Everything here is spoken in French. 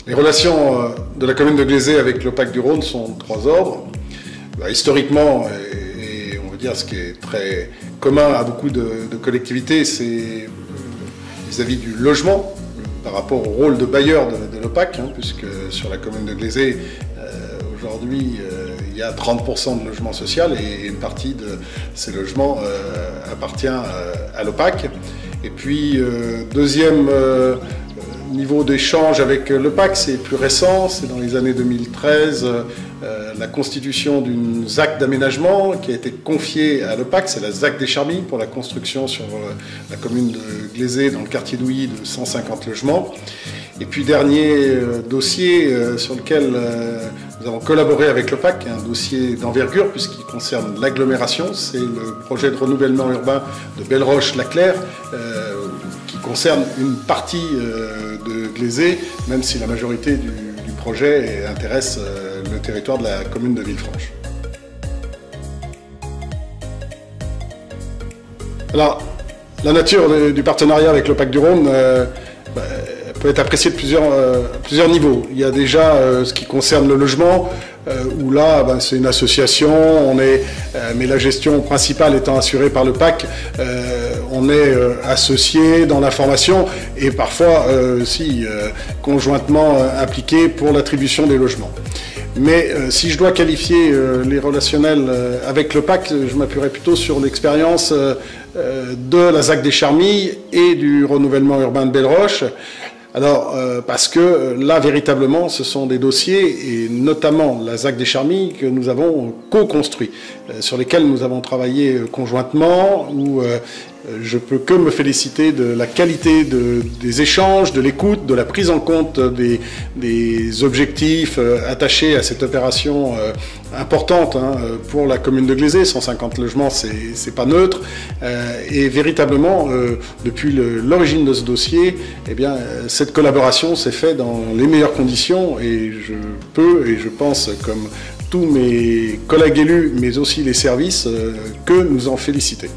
Les relations de la commune de Glezé avec l'OPAC du Rhône sont de trois ordres. Historiquement, et on va dire ce qui est très commun à beaucoup de collectivités, c'est vis-à-vis du logement, par rapport au rôle de bailleur de l'OPAC, puisque sur la commune de Glezé, aujourd'hui, il y a 30% de logements sociaux et une partie de ces logements appartient à l'OPAC. Et puis, deuxième niveau d'échange avec l'OPAC, c'est plus récent, c'est dans les années 2013, la constitution d'une ZAC d'aménagement qui a été confiée à l'OPAC, c'est la ZAC des Charmilles pour la construction sur la commune de Glezé dans le quartier d'Ouilly de 150 logements. Et puis dernier dossier sur lequel nous avons collaboré avec l'OPAC, un dossier d'envergure puisqu'il concerne l'agglomération, c'est le projet de renouvellement urbain de Belleroche-la-Claire qui concerne une partie de Glezé, même si la majorité du projet intéresse le territoire de la commune de Villefranche. Alors, la nature du partenariat avec l'OPAC du Rhône peut être appréciée de plusieurs niveaux. Il y a déjà ce qui concerne le logement, où là, c'est une association, mais la gestion principale étant assurée par l'OPAC, on est associé dans la formation et parfois aussi conjointement impliqué pour l'attribution des logements. Mais si je dois qualifier les relationnels avec l'OPAC, je m'appuierai plutôt sur l'expérience de la ZAC des Charmilles et du renouvellement urbain de Belleroche. Alors, parce que là, véritablement, ce sont des dossiers, et notamment la ZAC des Charmilles, que nous avons co-construits, sur lesquels nous avons travaillé conjointement, où je peux que me féliciter de la qualité des échanges, de l'écoute, de la prise en compte des objectifs attachés à cette opération importante pour la commune de Glezé. 150 logements, c'est pas neutre. Et véritablement, depuis l'origine de ce dossier, eh bien, cette collaboration s'est faite dans les meilleures conditions et je peux, et je pense comme tous mes collègues élus, mais aussi les services, que nous en féliciter.